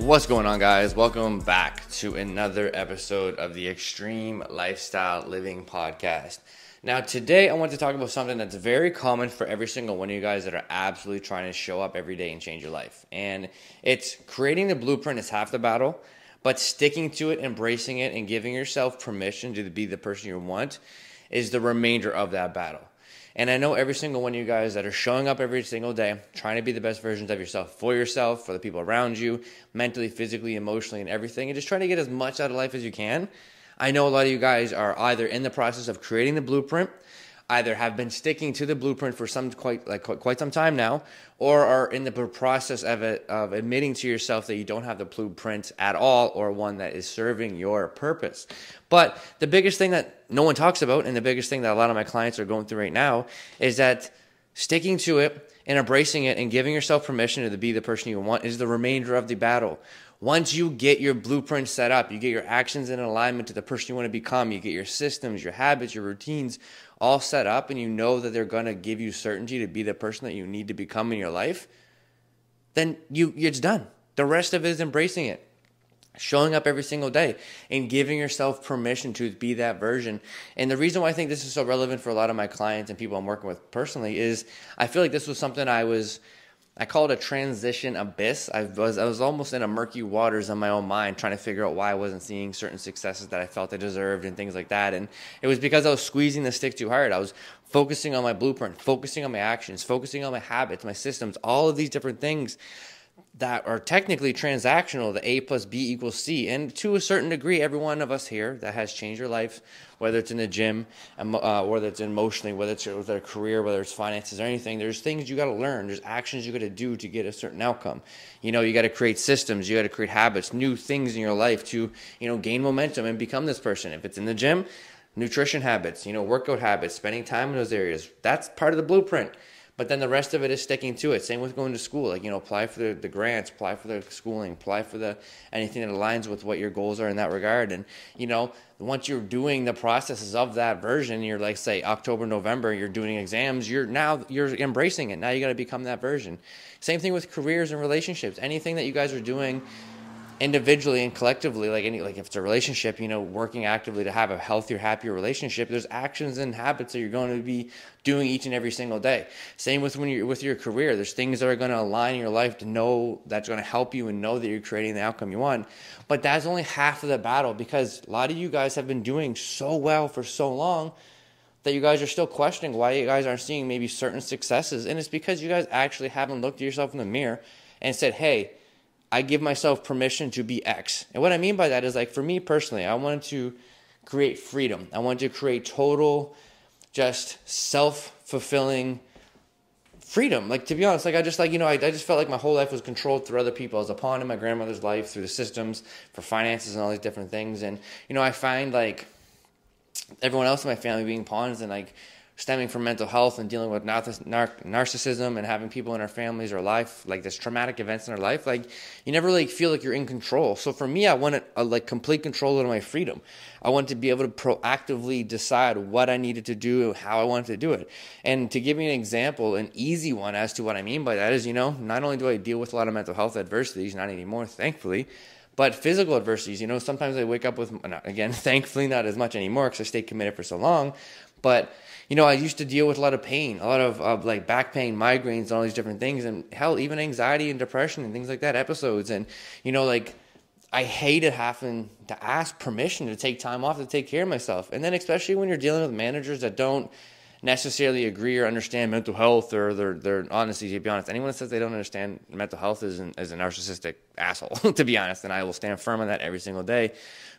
What's going on, guys? Welcome back to another episode of the Extreme Lifestyle Living Podcast. Now, today I want to talk about something that's very common for every single one of you guys that are absolutely trying to show up every day and change your life. And it's creating the blueprint is half the battle, but sticking to it, embracing it, and giving yourself permission to be the person you want is the remainder of that battle. And I know every single one of you guys that are showing up every single day, trying to be the best versions of yourself, for the people around you, mentally, physically, emotionally, and everything, and just trying to get as much out of life as you can. I know a lot of you guys are either in the process of creating the blueprint, either have been sticking to the blueprint for quite some time now, or are in the process of admitting to yourself that you don't have the blueprint at all, or one that is serving your purpose. But the biggest thing that no one talks about, and the biggest thing that a lot of my clients are going through right now, is that sticking to it and embracing it and giving yourself permission to be the person you want is the remainder of the battle. Once you get your blueprint set up, you get your actions in alignment to the person you want to become, you get your systems, your habits, your routines all set up, and you know that they're going to give you certainty to be the person that you need to become in your life, then it's done. The rest of it is embracing it. Showing up every single day and giving yourself permission to be that version. And the reason why I think this is so relevant for a lot of my clients and people I'm working with personally is I feel like this was something I call it a transition abyss. I was almost in a murky waters in my own mind trying to figure out why I wasn't seeing certain successes that I felt I deserved and things like that. And it was because I was squeezing the stick too hard. I was focusing on my blueprint, focusing on my actions, focusing on my habits, my systems, all of these different things that are technically transactional, the A plus B equals C. And to a certain degree, every one of us here that has changed your life, whether it's in the gym, whether it's emotionally, whether it's with a career, whether it's finances or anything, there's things you got to learn. There's actions you got to do to get a certain outcome. You got to create systems, you got to create habits, new things in your life to, gain momentum and become this person. If it's in the gym, nutrition habits, workout habits, spending time in those areas, that's part of the blueprint. But then the rest of it is sticking to it. Same with going to school. Apply for the grants, apply for the schooling, apply for anything that aligns with what your goals are in that regard. And, once you're doing the processes of that version, you're like, say, October, November, you're doing exams, you're embracing it. Now you got to become that version. Same thing with careers and relationships. Anything that you guys are doing individually and collectively, like if it's a relationship, working actively to have a healthier, happier relationship, there's actions and habits that you're going to be doing each and every single day. Same with when you're with your career. There's things that are going to align in your life to know that's going to help you and know that you're creating the outcome you want. But that's only half of the battle, because a lot of you guys have been doing so well for so long that you guys are still questioning why you guys aren't seeing maybe certain successes. And it's because you guys actually haven't looked at yourself in the mirror and said, hey, I give myself permission to be X. And what I mean by that is, like, for me personally, I wanted to create freedom. I wanted to create total, just self-fulfilling freedom. Like, to be honest, I just felt like my whole life was controlled through other people. I was a pawn in my grandmother's life through the systems for finances and all these different things. And, I find, like, everyone else in my family being pawns and, like, stemming from mental health and dealing with narcissism and having people in our families or life, like this traumatic events in our life, like you never really feel like you're in control. So for me, I wanted complete control of my freedom. I wanted to be able to proactively decide what I needed to do, how I wanted to do it. And to give you an example, an easy one as to what I mean by that is, not only do I deal with a lot of mental health adversities, not anymore, thankfully, but physical adversities. Sometimes I wake up with, again, thankfully not as much anymore because I stayed committed for so long, but I used to deal with a lot of pain, a lot of like back pain, migraines, and all these different things, and hell, even anxiety and depression and things like that, episodes. And, I hated having to ask permission to take time off to take care of myself. And then especially when you're dealing with managers that don't necessarily agree or understand mental health, or they're honestly, to be honest, anyone that says they don't understand mental health is a narcissistic asshole, to be honest. And I will stand firm on that every single day,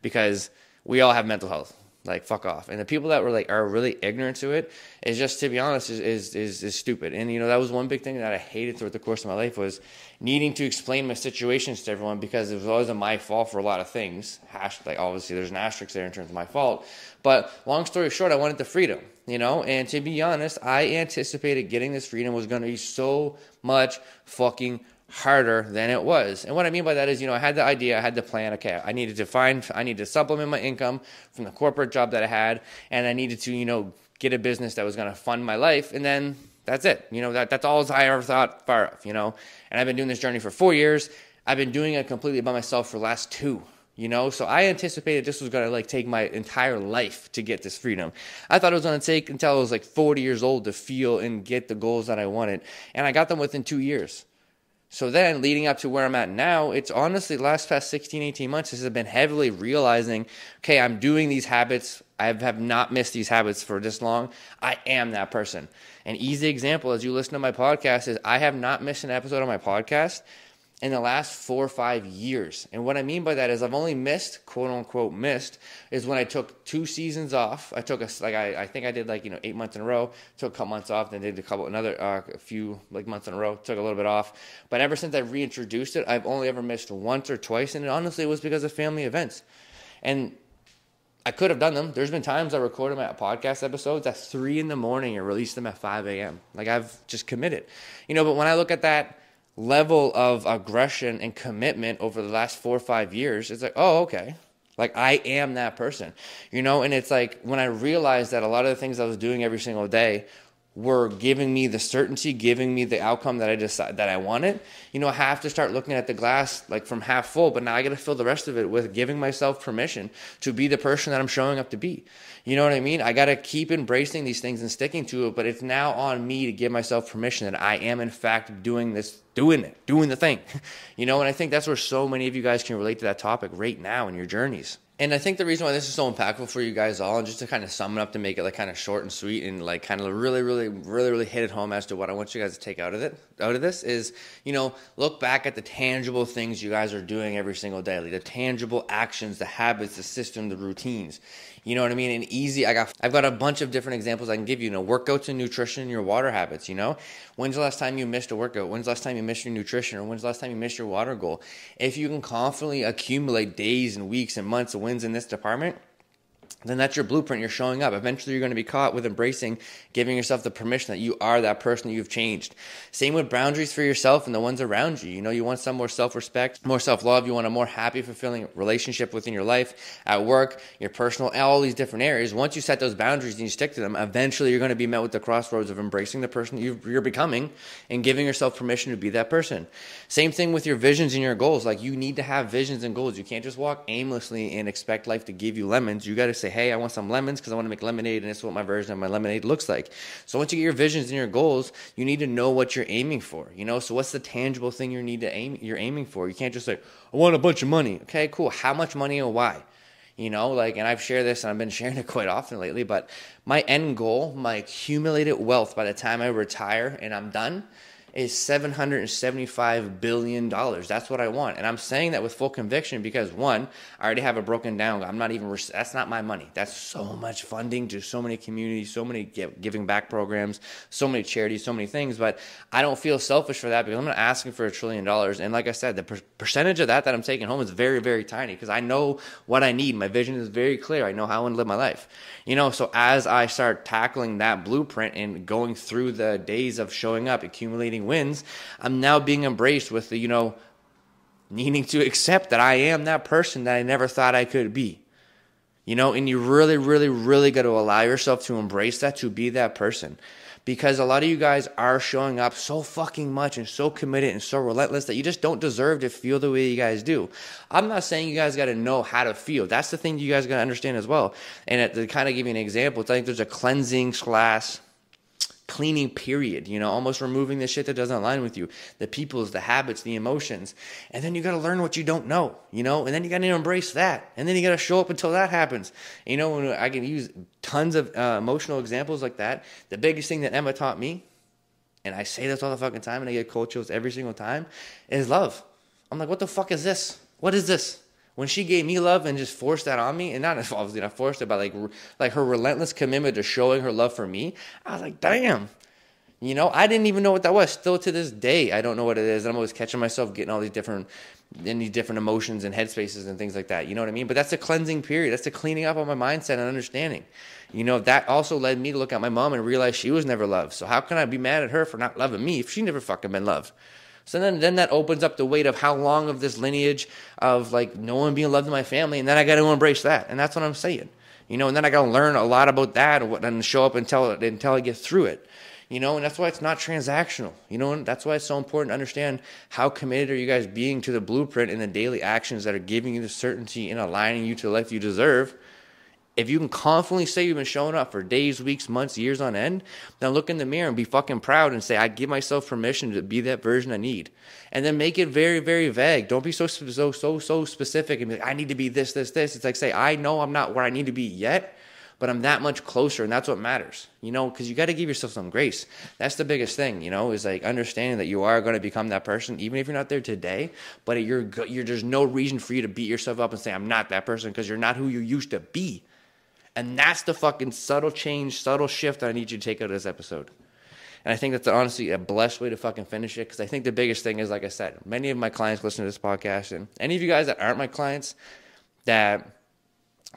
because we all have mental health. Like, fuck off. And the people that are really ignorant to it is just, to be honest, is stupid. And, that was one big thing that I hated throughout the course of my life, was needing to explain my situations to everyone, because it was always my fault for a lot of things. Obviously, there's an asterisk there in terms of my fault. But long story short, I wanted the freedom, And to be honest, I anticipated getting this freedom was going to be so much fucking harder than it was. And what I mean by that is, I had the idea, I had the plan. Okay, I needed to supplement my income from the corporate job that I had, and I needed to, get a business that was going to fund my life, and then that's it. That's all I ever thought far of, And I've been doing this journey for 4 years. I've been doing it completely by myself for the last 2. So I anticipated this was going to take my entire life to get this freedom. I thought it was going to take until I was 40 years old to feel and get the goals that I wanted. And I got them within 2 years. So then leading up to where I'm at now, it's honestly the last past 16, 18 months has been heavily realizing, okay, I'm doing these habits. I have not missed these habits for this long. I am that person. An easy example as you listen to my podcast is I have not missed an episode of my podcast in the last 4 or 5 years. And what I mean by that is I've only missed, quote unquote missed, is when I took 2 seasons off. I took I think I did 8 months in a row, took a couple months off, then did a few months in a row, took a little bit off. But ever since I reintroduced it, I've only ever missed once or twice. And honestly, it was because of family events. And I could have done them. There's been times I recorded my podcast episodes at 3 a.m. and released them at 5 a.m. I've just committed. But when I look at that level of aggression and commitment over the last 4 or 5 years, it's oh, okay. I am that person, and it's when I realized that a lot of the things I was doing every single day were giving me the certainty, giving me the outcome that I wanted, I have to start looking at the glass from half full, but now I got to fill the rest of it with giving myself permission to be the person that I'm showing up to be. You know what I mean? I got to keep embracing these things and sticking to it, but it's now on me to give myself permission that I am in fact doing the thing. And I think that's where so many of you guys can relate to that topic right now in your journeys. And I think the reason why this is so impactful for you guys all, and just to kind of sum it up to make it kind of short and sweet and kind of really hit it home as to what I want you guys to take out of this is, look back at the tangible things you guys are doing every single day, the tangible actions, the habits, the system, the routines. You know what I mean? And easy, I've got a bunch of different examples I can give you. Workouts and nutrition, your water habits. When's the last time you missed a workout? When's the last time you missed your nutrition? Or when's the last time you missed your water goal? If you can confidently accumulate days and weeks and months of wins in this department, then that's your blueprint. You're showing up. Eventually, you're going to be caught with embracing, giving yourself the permission that you are that person that you've changed. Same with boundaries for yourself and the ones around you. You want some more self-respect, more self-love. You want a more happy, fulfilling relationship within your life, at work, your personal, all these different areas. Once you set those boundaries and you stick to them, eventually you're going to be met with the crossroads of embracing the person you're becoming and giving yourself permission to be that person. Same thing with your visions and your goals. You need to have visions and goals. You can't just walk aimlessly and expect life to give you lemons. You got to say, hey, I want some lemons because I want to make lemonade, and this is what my version of my lemonade looks like. So once you get your visions and your goals, you need to know what you're aiming for. So what's the tangible thing you're aiming for? You can't just say, I want a bunch of money. Okay, cool. How much money and why? And I've shared this and I've been sharing it quite often lately, but my end goal, my accumulated wealth by the time I retire and I'm done, is $775 billion. That's what I want. And I'm saying that with full conviction because, one, I already have it broken down. That's not my money. That's so much funding to so many communities, so many giving back programs, so many charities, so many things. But I don't feel selfish for that because I'm not asking for $1 trillion. And like I said, the percentage of that I'm taking home is very, very tiny because I know what I need. My vision is very clear. I know how I want to live my life. So as I start tackling that blueprint and going through the days of showing up, accumulating wins, I'm now being embraced with the, needing to accept that I am that person that I never thought I could be. And you really, really, really got to allow yourself to embrace that, to be that person. Because a lot of you guys are showing up so fucking much and so committed and so relentless that you just don't deserve to feel the way you guys do. I'm not saying you guys got to know how to feel. That's the thing you guys got to understand as well. And to kind of give you an example, I think there's a cleansing / cleaning period, almost removing the shit that doesn't align with you, the peoples, the habits, the emotions. And then you got to learn what you don't know, and then you got to embrace that. And then you got to show up until that happens. I can use tons of emotional examples like that. The biggest thing that Emma taught me, and I say this all the fucking time and I get coaches every single time, is love. I'm like, what the fuck is this? What is this? When she gave me love and just forced that on me, and not obviously not forced it, but like her relentless commitment to showing her love for me, I was like, damn. I didn't even know what that was. Still to this day, I don't know what it is. And I'm always catching myself getting all these different emotions and headspaces and things like that. You know what I mean? But that's a cleansing period. That's the cleaning up of my mindset and understanding. That also led me to look at my mom and realize she was never loved. So how can I be mad at her for not loving me if she never fucking been loved? So then that opens up the weight of how long of this lineage of no one being loved in my family, and then I got to embrace that, and that's what I'm saying, and then I got to learn a lot about that and show up until I get through it, You know, and that's why it's not transactional. You know, and that's why it's so important to understand how committed are you guys being to the blueprint and the daily actions that are giving you the certainty and aligning you to the life you deserve. If you can confidently say you've been showing up for days, weeks, months, years on end, then look in the mirror and be fucking proud and say, I give myself permission to be that version I need. And then make it very, very vague. Don't be so specific and be like, I need to be this. It's like, say, I know I'm not where I need to be yet, but I'm that much closer, and that's what matters, you know, because you got to give yourself some grace. That's the biggest thing, you know, is like understanding that you are going to become that person, even if you're not there today, but there's no reason for you to beat yourself up and say, I'm not that person, because you're not who you used to be. And that's the fucking subtle change, subtle shift that I need you to take out of this episode. And I think that's honestly a blessed way to fucking finish it, because I think the biggest thing is, like I said, many of my clients listen to this podcast, and any of you guys that aren't my clients that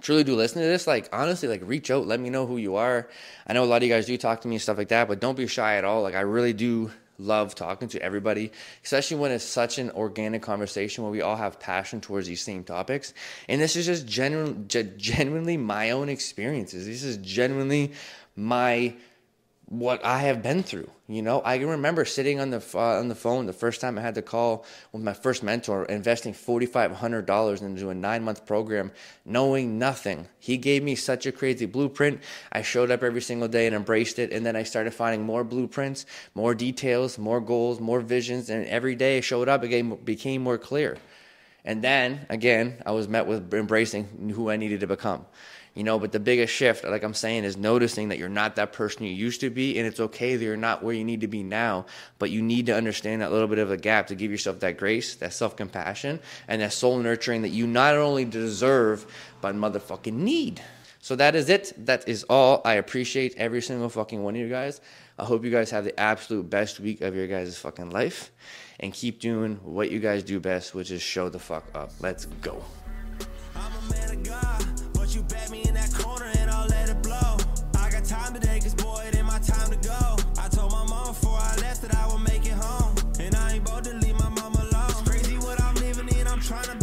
truly do listen to this, like, honestly, like, reach out, let me know who you are. I know a lot of you guys do talk to me and stuff like that, but don't be shy at all. Like, I really do love talking to everybody, especially when it's such an organic conversation where we all have passion towards these same topics. And this is just genuinely my own experiences. This is genuinely what I have been through. You know, I can remember sitting on the phone the first time I had to call with my first mentor, investing $4,500 into a 9-month program, knowing nothing. He gave me such a crazy blueprint. I showed up every single day and embraced it, and then I started finding more blueprints, more details, more goals, more visions, and every day I showed up, it became more clear. And then, again, I was met with embracing who I needed to become. You know, but the biggest shift, like I'm saying, is noticing that you're not that person you used to be, and it's okay that you're not where you need to be now, but you need to understand that little bit of a gap to give yourself that grace, that self-compassion, and that soul nurturing that you not only deserve, but motherfucking need. So that is it. That is all. I appreciate every single fucking one of you guys. I hope you guys have the absolute best week of your guys' fucking life, and keep doing what you guys do best, which is show the fuck up. Let's go. I'm a man of God. You bet me in that corner and I'll let it blow. I got time today, cause boy, it ain't my time to go. I told my mama before I left that I would make it home, and I ain't about to leave my mama alone. It's crazy what I'm living in, I'm trying to